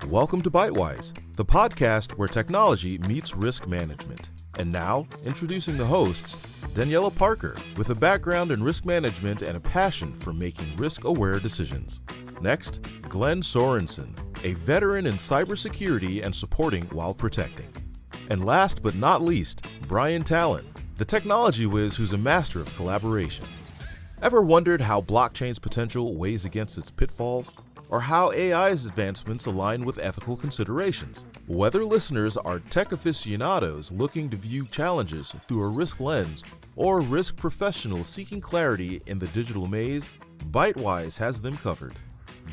Welcome to ByteWise, the podcast where technology meets risk management. And now, introducing the hosts, Daniela Parker, with a background in risk management and a passion for making risk-aware decisions. Next, Glenn Sorensen, a veteran in cybersecurity and supporting while protecting. And last but not least, Brian Talon, the technology whiz who's a master of collaboration. Ever wondered how blockchain's potential weighs against its pitfalls? Or how AI's advancements align with ethical considerations? Whether listeners are tech aficionados looking to view challenges through a risk lens or risk professionals seeking clarity in the digital maze, ByteWise has them covered.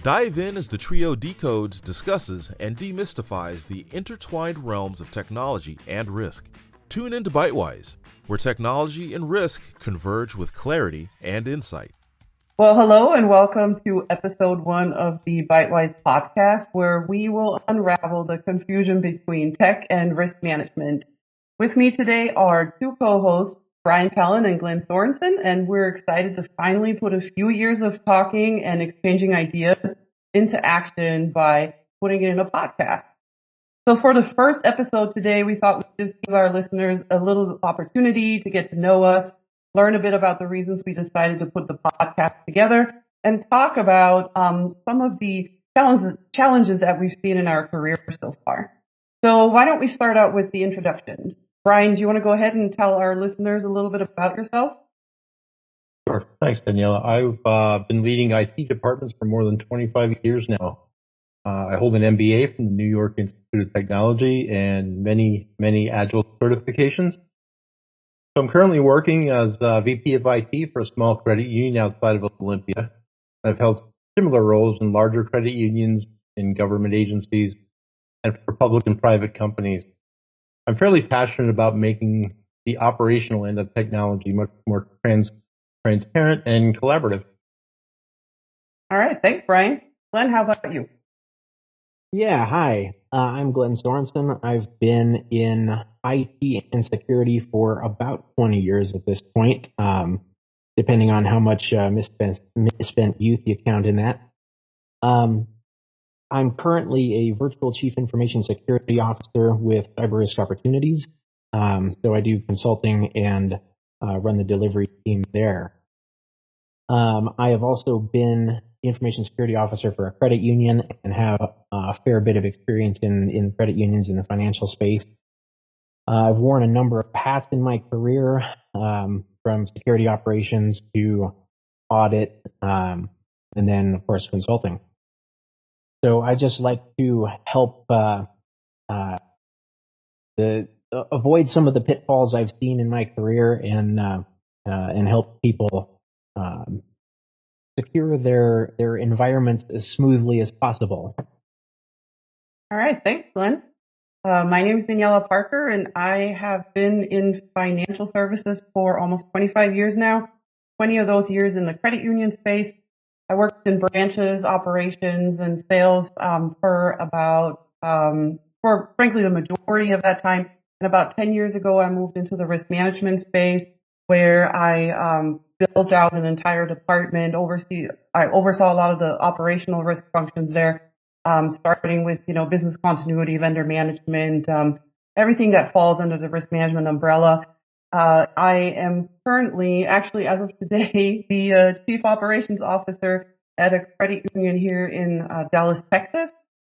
Dive in as the trio decodes, discusses, and demystifies the intertwined realms of technology and risk. Tune into ByteWise, where technology and risk converge with clarity and insight. Well, hello and welcome to episode 1 of the ByteWise podcast, where we will unravel the confusion between tech and risk management. With me today are two co-hosts, Brian Talon and Glenn Sorensen, and we're excited to finally put a few years of talking and exchanging ideas into action by putting it in a podcast. So for the first episode today, we thought we'd just give our listeners a little opportunity to get to know us, learn a bit about the reasons we decided to put the podcast together, and talk about some of the challenges that we've seen in our career so far. So why don't we start out with the introductions? Brian, do you want to go ahead and tell our listeners a little bit about yourself? Sure. Thanks, Daniela. I've been leading IT departments for more than 25 years now. I hold an MBA from the New York Institute of Technology and many Agile certifications. So I'm currently working as VP of IT for a small credit union outside of Olympia. I've held similar roles in larger credit unions, in government agencies, and for public and private companies. I'm fairly passionate about making the operational end of technology much more transparent and collaborative. All right. Thanks, Brian. Glenn, how about you? Yeah, hi. I'm Glenn Sorensen. I've been in IT and security for about 20 years at this point, depending on how much misspent youth you count in that. I'm currently a virtual chief information security officer with Cyber Risk Opportunities. So I do consulting and run the delivery team there. I have also been information security officer for a credit union and have a fair bit of experience in credit unions in the financial space. I've worn a number of hats in my career, from security operations to audit, and then, of course, consulting. So I just like to help avoid some of the pitfalls I've seen in my career and help people secure their environments as smoothly as possible. All right. Thanks, Glenn. My name is Daniela Parker, and I have been in financial services for almost 25 years now, 20 of those years in the credit union space. I worked in branches, operations, and sales for frankly, the majority of that time. And about 10 years ago, I moved into the risk management space, where I built out an entire department. I oversaw a lot of the operational risk functions there, starting with business continuity, vendor management, everything that falls under the risk management umbrella. I am currently, actually as of today, the chief operations officer at a credit union here in Dallas, Texas.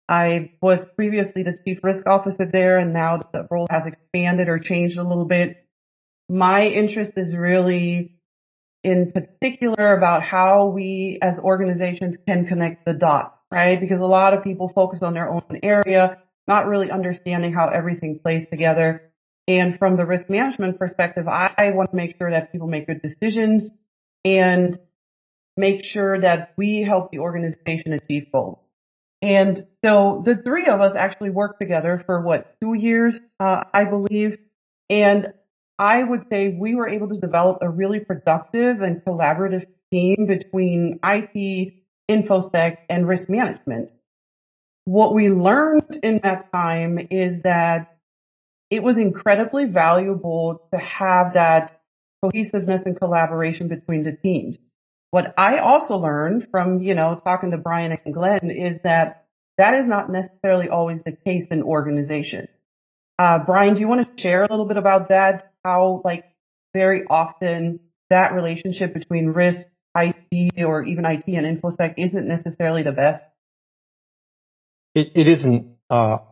I was previously the chief risk officer there, and now the role has expanded or changed a little bit. My interest is really in particular about how we as organizations can connect the dots, right? Because a lot of people focus on their own area, not really understanding how everything plays together. And from the risk management perspective, I want to make sure that people make good decisions and make sure that we help the organization achieve goals. And so the three of us actually worked together for 2 years, I believe. And I would say we were able to develop a really productive and collaborative team between IT, InfoSec, and risk management. What we learned in that time is that it was incredibly valuable to have that cohesiveness and collaboration between the teams. What I also learned from, talking to Brian and Glenn is that that is not necessarily always the case in organization. Brian, do you want to share a little bit about that? How, like, very often that relationship between risk, IT, or even IT and InfoSec isn't necessarily the best? It isn't.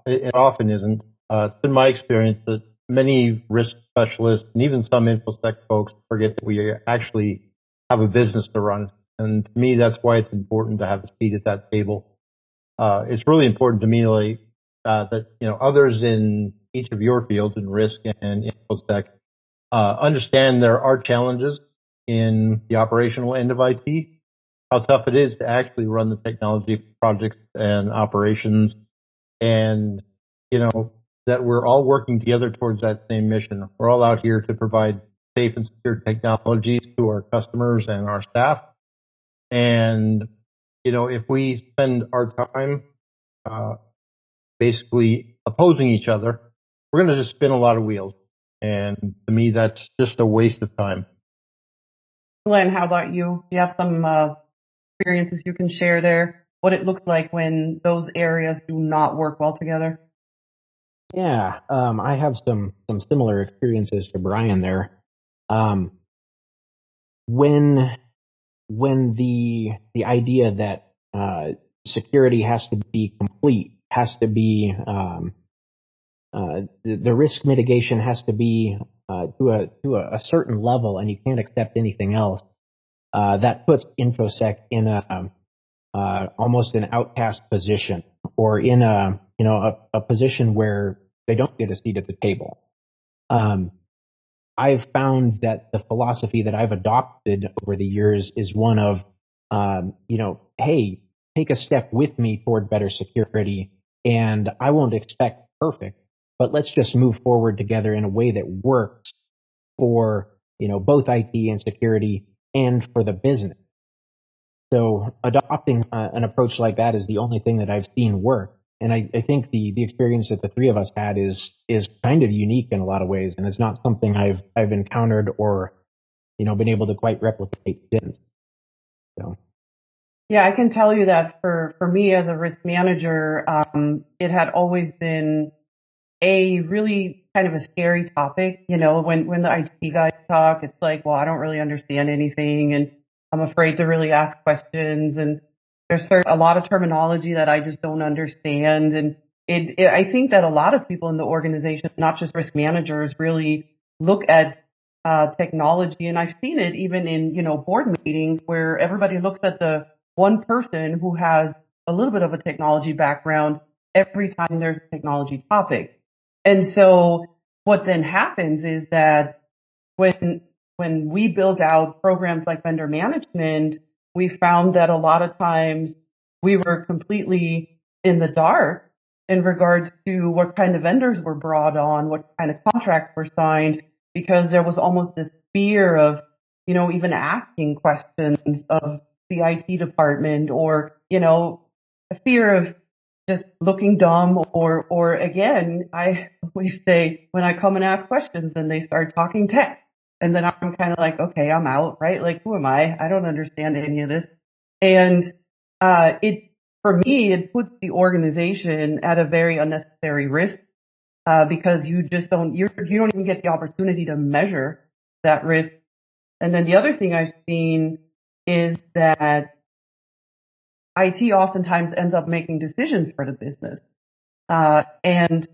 It often isn't. It's been my experience that many risk specialists and even some InfoSec folks forget that we actually have a business to run. And to me, that's why it's important to have a seat at that table. It's really important to me, like, that, others in each of your fields in risk and InfoSec, understand there are challenges in the operational end of IT, how tough it is to actually run the technology projects and operations, and, that we're all working together towards that same mission. We're all out here to provide safe and secure technologies to our customers and our staff. And, if we spend our time, basically opposing each other, we're going to just spin a lot of wheels. And to me, that's just a waste of time. Glenn, how about you? Do you have some experiences you can share there? What it looks like when those areas do not work well together? Yeah, I have some similar experiences to Brian there. When the idea that security has to be complete, has to be the risk mitigation has to be to a certain level, and you can't accept anything else. That puts InfoSec in a almost an outcast position, or in a position where they don't get a seat at the table. I've found that the philosophy that I've adopted over the years is one of, hey, take a step with me toward better security, and I won't expect perfect, but let's just move forward together in a way that works for, both IT and security and for the business. So adopting an approach like that is the only thing that I've seen work. And I think the experience that the three of us had is kind of unique in a lot of ways, and it's not something I've encountered or, been able to quite replicate since. So. Yeah, I can tell you that for me as a risk manager, it had always been a really kind of a scary topic. When the IT guys talk, it's like, well, I don't really understand anything, and I'm afraid to really ask questions, and there's a lot of terminology that I just don't understand. And I think that a lot of people in the organization, not just risk managers, really look at technology, and I've seen it even in board meetings where everybody looks at the one person who has a little bit of a technology background every time there's a technology topic. And so what then happens is that when we build out programs like vendor management, we found that a lot of times we were completely in the dark in regards to what kind of vendors were brought on, what kind of contracts were signed, because there was almost this fear of, even asking questions of the IT department, or, a fear of just looking dumb, or again, I always say when I come and ask questions and they start talking tech, and then I'm kind of like, okay, I'm out, right? Like, who am I? I don't understand any of this. And for me, it puts the organization at a very unnecessary risk, because you don't even get the opportunity to measure that risk. And then the other thing I've seen is that IT oftentimes ends up making decisions for the business. And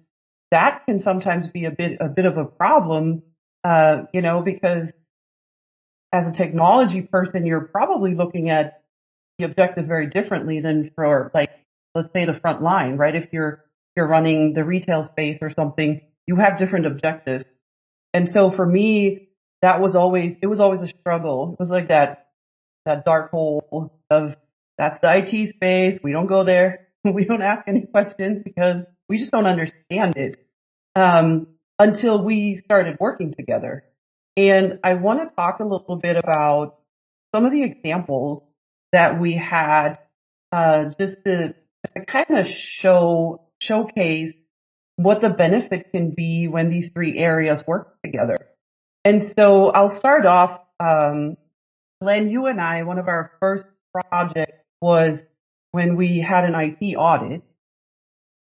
that can sometimes be a bit of a problem, because as a technology person, you're probably looking at the objective very differently than for, like, let's say the front line, right? If you're running the retail space or something, you have different objectives. And so for me, it was always a struggle. It was like that dark hole of, that's the IT space. We don't go there. We don't ask any questions because we just don't understand it, until we started working together. And I want to talk a little bit about some of the examples that we had, just to kind of showcase what the benefit can be when these three areas work together. And so I'll start off, Glenn, you and I, one of our first projects was when we had an IT audit.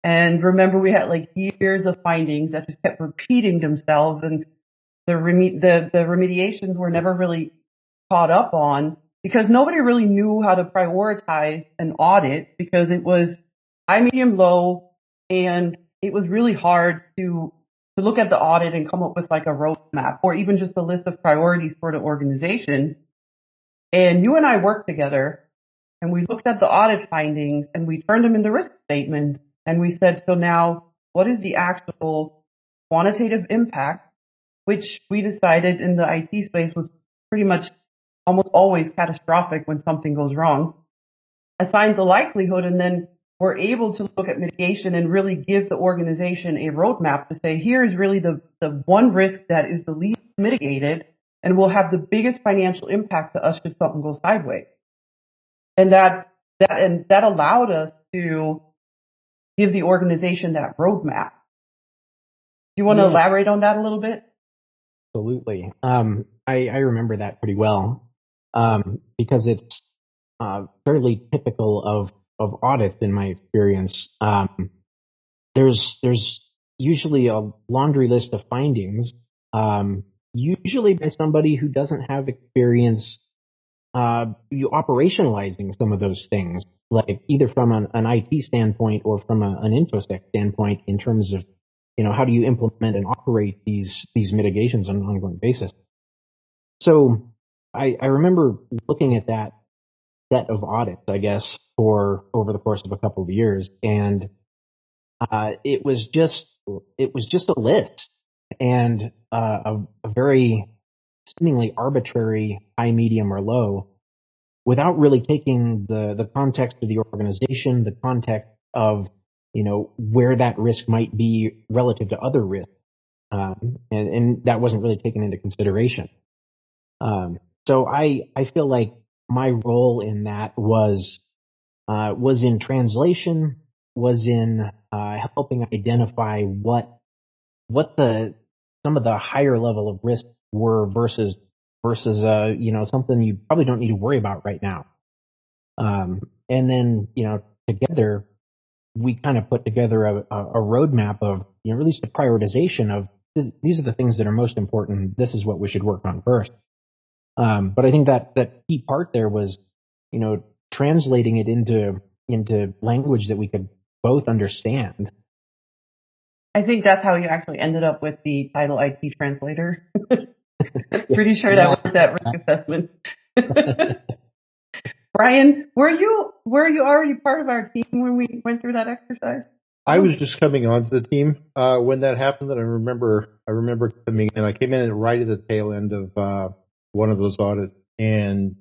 And remember, we had like years of findings that just kept repeating themselves, and the remediations were never really caught up on because nobody really knew how to prioritize an audit because it was high, medium, low, and it was really hard to look at the audit and come up with like a roadmap or even just a list of priorities for the organization. And you and I worked together and we looked at the audit findings and we turned them into risk statements. And we said, so now what is the actual quantitative impact, which we decided in the IT space was pretty much almost always catastrophic when something goes wrong, assigns the likelihood, and then we're able to look at mitigation and really give the organization a roadmap to say, here is really the one risk that is the least mitigated and will have the biggest financial impact to us should something go sideways. And that allowed us to give the organization that roadmap. Do you want to elaborate on that a little bit? Absolutely. I remember that pretty well because it's fairly typical of audits in my experience. There's usually a laundry list of findings, usually by somebody who doesn't have experience you operationalizing some of those things, like either from an IT standpoint or from an InfoSec standpoint in terms of, how do you implement and operate these mitigations on an ongoing basis. So I remember looking at that set of audits, I guess, for over the course of a couple of years, and it was just a list and a very seemingly arbitrary high, medium, or low, without really taking the context of the organization, the context of where that risk might be relative to other risks, and that wasn't really taken into consideration. So I feel like my role in that was in translation, was in helping identify what some of the higher level of risks were versus something you probably don't need to worry about right now. And then together we kind of put together a roadmap of at least a prioritization of these are the things that are most important. This is what we should work on first. But I think that key part there was translating it into language that we could both understand. I think that's how you actually ended up with the title IT translator. Pretty sure that was that risk assessment. Brian, were you already part of our team when we went through that exercise? I was just coming onto the team when that happened, and I remember coming in. I came in right at the tail end of one of those audits, and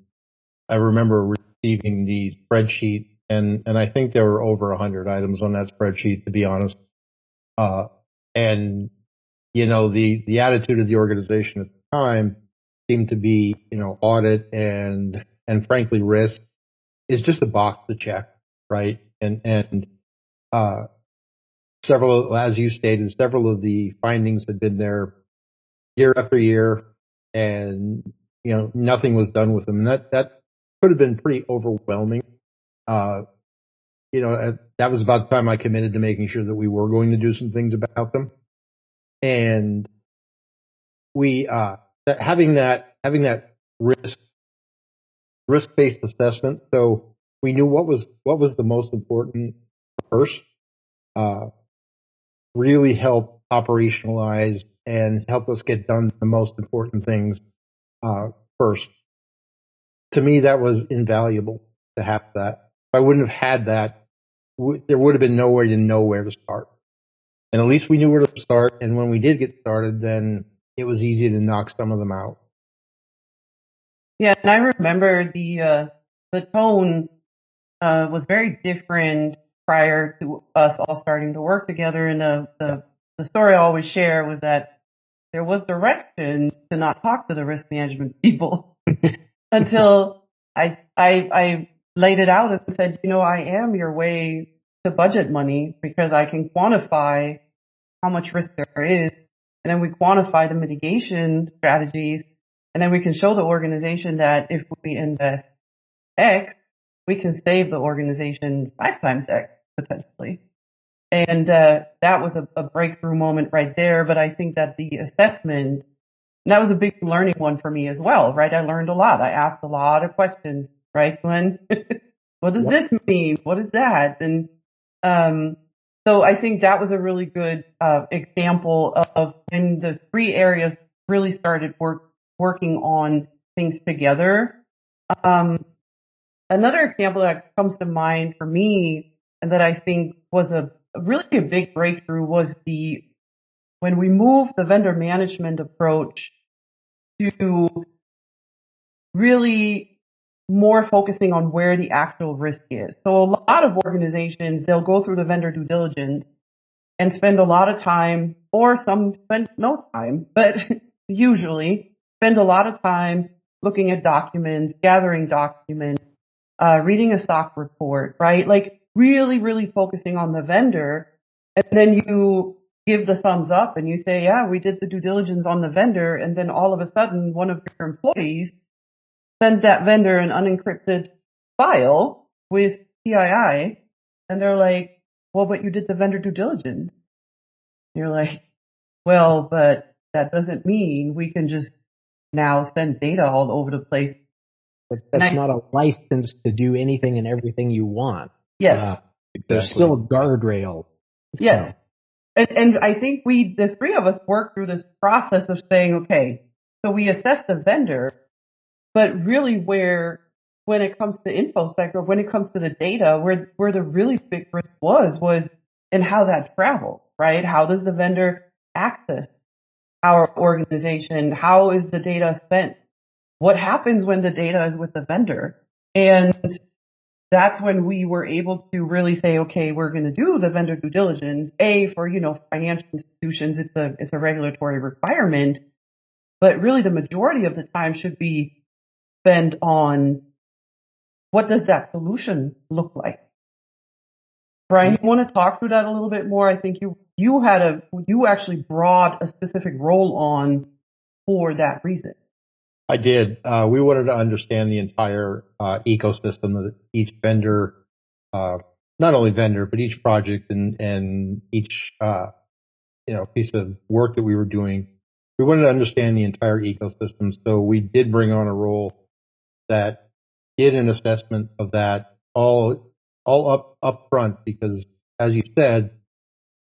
I remember receiving the spreadsheet, and I think there were over 100 items on that spreadsheet, to be honest. And the attitude of the organization at the time seemed to be audit and frankly risk is just a box to check, right? And several, as you stated, several of the findings had been there year after year, and nothing was done with them. And that could have been pretty overwhelming. That was about the time I committed to making sure that we were going to do some things about them. And we having that risk-based assessment, so we knew what was the most important first. Really help operationalize and help us get done the most important things first. To me, that was invaluable to have that. If I wouldn't have had that, there would have been no way to know where to start. And at least we knew where to start. And when we did get started, then it was easy to knock some of them out. Yeah, and I remember the tone was very different prior to us all starting to work together. And the story I always share was that there was direction to not talk to the risk management people until I laid it out and said, I am your way to budget money because I can quantify how much risk there is. And then we quantify the mitigation strategies. And then we can show the organization that if we invest X, we can save the organization 5 times X potentially. And that was a breakthrough moment right there. But I think that the assessment, that was a big learning one for me as well, right? I learned a lot. I asked a lot of questions, right, Glenn? What does this mean? What is that? And so I think that was a really good example of when the three areas really started working on things together. Another example that comes to mind for me and that I think was a really a big breakthrough was when we moved the vendor management approach to really more focusing on where the actual risk is. So a lot of organizations, they'll go through the vendor due diligence and spend a lot of time, or some spend no time, but usually spend a lot of time looking at documents, gathering documents, reading a SOC report, right? Like really, really focusing on the vendor. And then you give the thumbs up and you say, yeah, we did the due diligence on the vendor. And then all of a sudden, one of your employees sends that vendor an unencrypted file with PII. And they're like, well, but you did the vendor due diligence. You're like, well, but that doesn't mean we can just now send data all over the place. But that's not a license to do anything and everything you want. Yes. There's still a guardrail. Yes. And I think the three of us worked through this process of saying, okay, so we assess the vendor, but really when it comes to InfoSec or when it comes to the data, where the really big risk was in how that traveled, right? How does the vendor access our organization? How is the data spent? What happens when the data is with the vendor? And that's when we were able to really say, okay, we're going to do the vendor due diligence. For, financial institutions, it's a regulatory requirement, but really the majority of the time should be spent on what does that solution look like? Brian, you want to talk through that a little bit more? I think you actually brought a specific role on for that reason. I did. We wanted to understand the entire ecosystem that each vendor, not only vendor, but each project and each piece of work that we were doing. We wanted to understand the entire ecosystem, so we did bring on a role that did an assessment of that all up front, because as you said,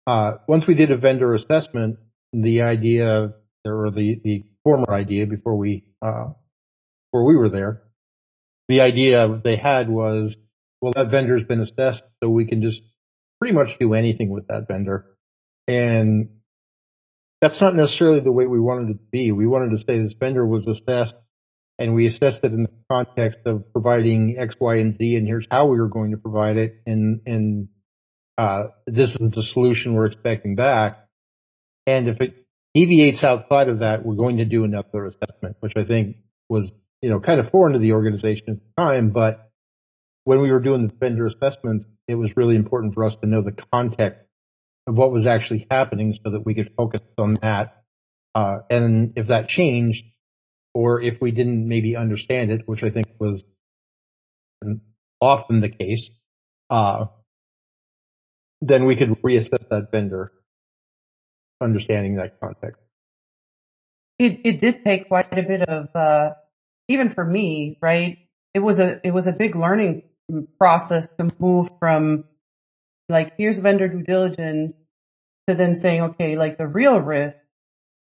once we did a vendor assessment, the idea or the former idea before we were there, the idea they had was, well, that vendor's been assessed, so we can just pretty much do anything with that vendor. And that's not necessarily the way we wanted it to be. We wanted to say this vendor was assessed, and we assessed it in the context of providing X, Y, and Z, and here's how we were going to provide it, and this is the solution we're expecting back. And if it deviates outside of that, we're going to do another assessment, which I think was, kind of foreign to the organization at the time. But when we were doing the vendor assessments, it was really important for us to know the context of what was actually happening so that we could focus on that. And if that changed, or if we didn't maybe understand it, which I think was often the case, then we could reassess that vendor, understanding that context. It did take quite a bit of, even for me, right? It was a big learning process to move from like, here's vendor due diligence to then saying, okay, like the real risk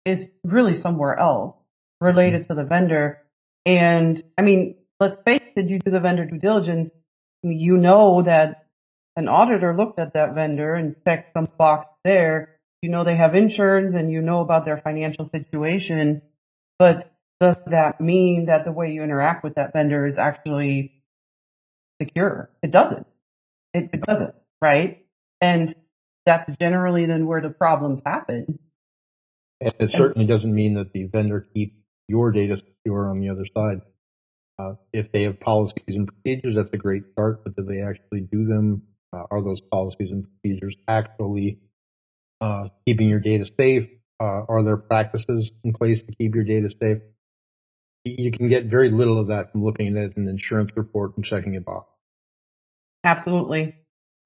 is really somewhere else related to the vendor. And I mean, let's face it, you do the vendor due diligence, you know that an auditor looked at that vendor and checked some box there. You know they have insurance and you know about their financial situation, but does that mean that the way you interact with that vendor is actually secure? It doesn't. It doesn't, right? And that's generally then where the problems happen. And it certainly doesn't mean that the vendor keeps your data secure on the other side. If they have policies and procedures, that's a great start, but do they actually do them? Are those policies and procedures actually keeping your data safe? Are there practices in place to keep your data safe? You can get very little of that from looking at an insurance report and checking a box. Absolutely.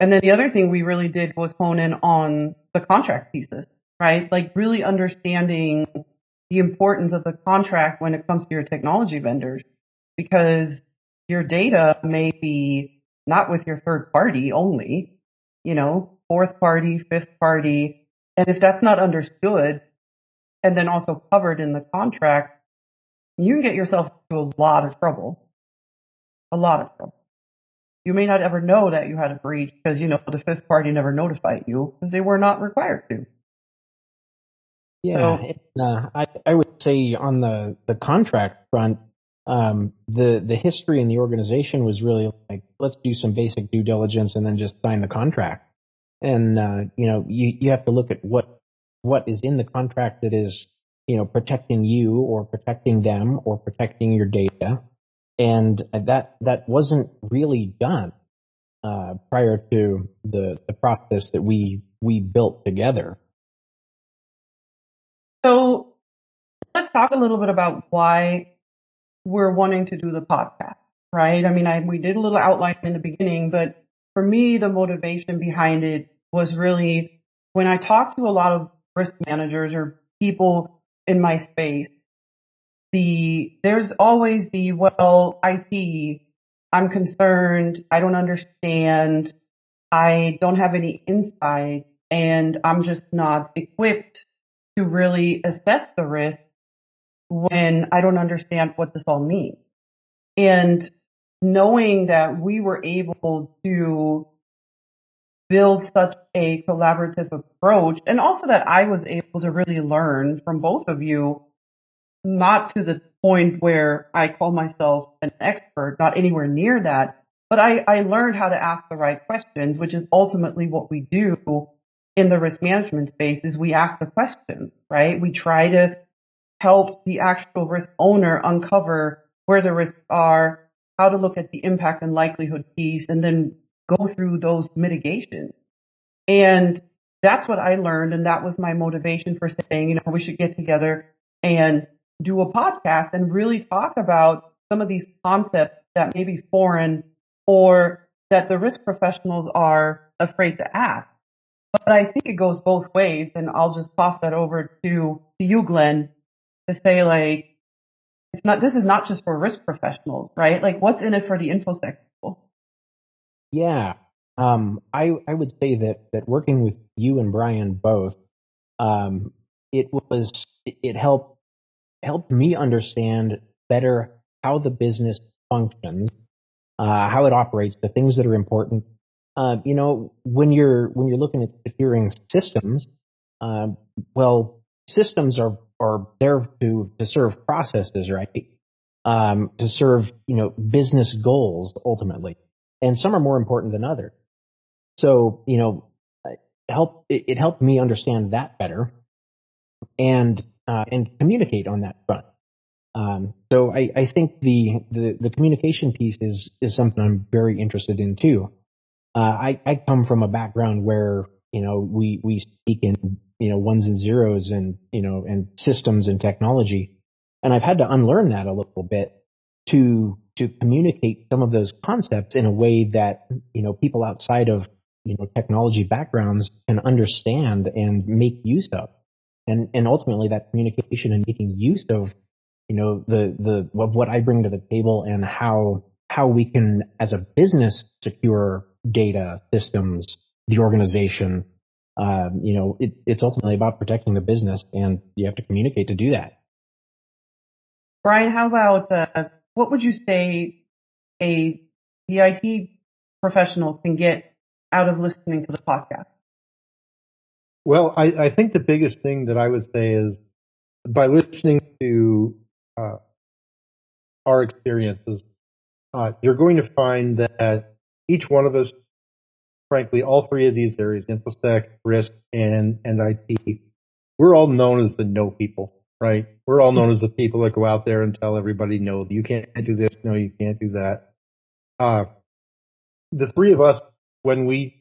And then the other thing we really did was hone in on the contract pieces, right? Like really understanding the importance of the contract when it comes to your technology vendors, because your data may be not with your third party only, fourth party, fifth party. And if that's not understood and then also covered in the contract, you can get yourself into a lot of trouble. A lot of trouble. You may not ever know that you had a breach because, the fifth party never notified you because they were not required to. Yeah, I would say on the contract front, the history in the organization was really like, let's do some basic due diligence and then just sign the contract. And you have to look at what is in the contract that is protecting you or protecting them or protecting your data, and that wasn't really done prior to the process that we built together. So let's talk a little bit about why we're wanting to do the podcast, right? I mean, we did a little outline in the beginning, but for me, the motivation behind it was really when I talk to a lot of risk managers or people in my space, there's always IT, I'm concerned, I don't understand, I don't have any insight, and I'm just not equipped to really assess the risk when I don't understand what this all means. And knowing that we were able to build such a collaborative approach, and also that I was able to really learn from both of you, not to the point where I call myself an expert, not anywhere near that, but I learned how to ask the right questions, which is ultimately what we do in the risk management space is we ask the questions, right? We try to help the actual risk owner uncover where the risks are, how to look at the impact and likelihood piece, and then go through those mitigations. And that's what I learned, and that was my motivation for saying, we should get together and do a podcast and really talk about some of these concepts that may be foreign or that the risk professionals are afraid to ask. But I think it goes both ways, and I'll just toss that over to you, Glenn, to say, like, this is not just for risk professionals, right? Like, what's in it for the InfoSec people? Yeah. I would say that working with you and Brian both, it helped me understand better how the business functions, how it operates, the things that are important. When you're looking at securing systems, systems are there to serve processes, right? To serve business goals ultimately, and some are more important than others. So it helped me understand that better and communicate on that front. So I think the communication piece is something I'm very interested in too. I come from a background where we speak in ones and zeros and systems and technology, and I've had to unlearn that a little bit to communicate some of those concepts in a way that people outside of technology backgrounds can understand and make use of, and ultimately that communication and making use of the of what I bring to the table and how we can as a business secure data systems, the organization. It's ultimately about protecting the business, and you have to communicate to do that. Brian, how about what would you say the IT professional can get out of listening to the podcast? Well, I think the biggest thing that I would say is by listening to our experiences, you're going to find that each one of us, frankly, all three of these areas, InfoSec, risk, and IT, we're all known as the no people, right? We're all known as the people that go out there and tell everybody, no, you can't do this, no, you can't do that. The three of us, and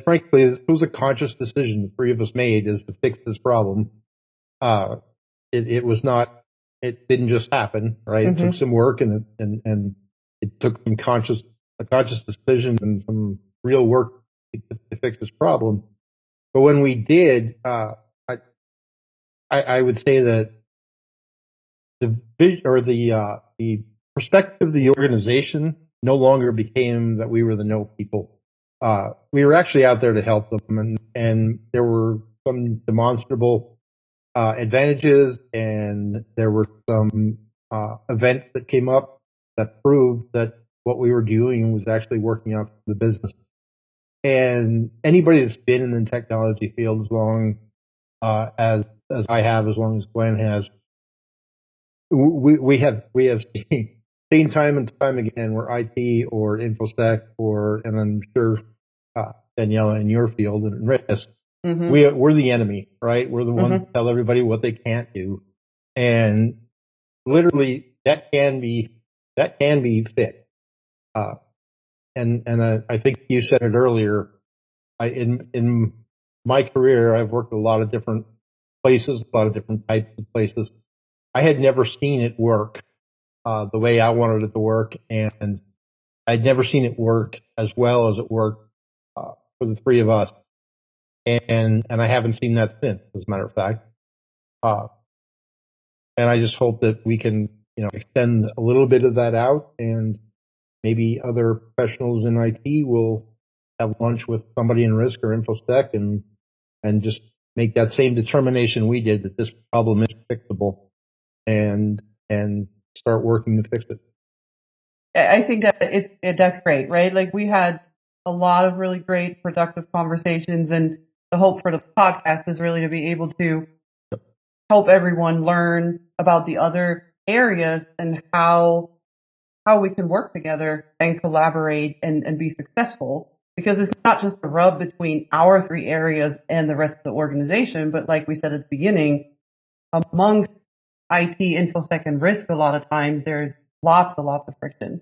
frankly, this was a conscious decision the three of us made is to fix this problem. It didn't just happen, right? Mm-hmm. It took some work and it took a conscious decision and some real work to fix this problem. But when we did, I would say that the vision or the perspective of the organization no longer became that we were the no people. We were actually out there to help them, and there were some demonstrable advantages, and there were some events that came up that proved that what we were doing was actually working out for the business. And anybody that's been in the technology field as long as I have, as long as Glenn has, we have seen time and time again where IT or InfoSec and I'm sure Daniela in your field and risk, we're the enemy, right? We're the ones that tell everybody what they can't do, and literally that can be fixed. And I think you said it earlier. In my career, I've worked a lot of different places, a lot of different types of places. I had never seen it work the way I wanted it to work, and I'd never seen it work as well as it worked for the three of us. And I haven't seen that since, as a matter of fact. And I just hope that we can, extend a little bit of that out, and maybe other professionals in IT will have lunch with somebody in risk or InfoSec and just make that same determination we did that this problem is fixable and start working to fix it. I think that that's great, right? Like, we had a lot of really great productive conversations, and the hope for the podcast is really to be able to help everyone learn about the other areas and how we can work together and collaborate and be successful, because it's not just a rub between our three areas and the rest of the organization, but like we said at the beginning, amongst IT, InfoSec, and risk, a lot of times there's lots of friction.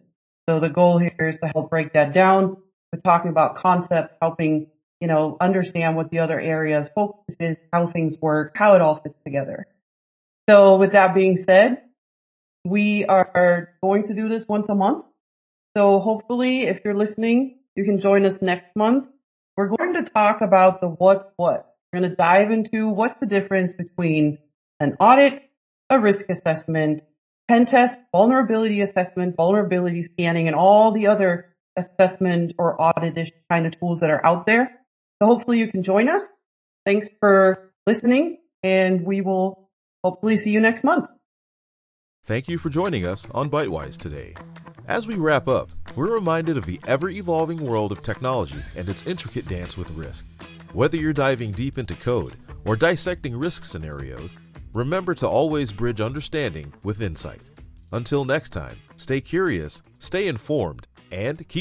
So the goal here is to help break that down. We're talking about concepts, helping, understand what the other areas focus is, how things work, how it all fits together. So with that being said, we are going to do this once a month. So hopefully, if you're listening, you can join us next month. We're going to talk about the what's what. We're going to dive into what's the difference between an audit, a risk assessment, pen test, vulnerability assessment, vulnerability scanning, and all the other assessment or audit-ish kind of tools that are out there. So hopefully you can join us. Thanks for listening, and we will hopefully see you next month. Thank you for joining us on ByteWise today. As we wrap up, we're reminded of the ever-evolving world of technology and its intricate dance with risk. Whether you're diving deep into code or dissecting risk scenarios, remember to always bridge understanding with insight. Until next time, stay curious, stay informed, and keep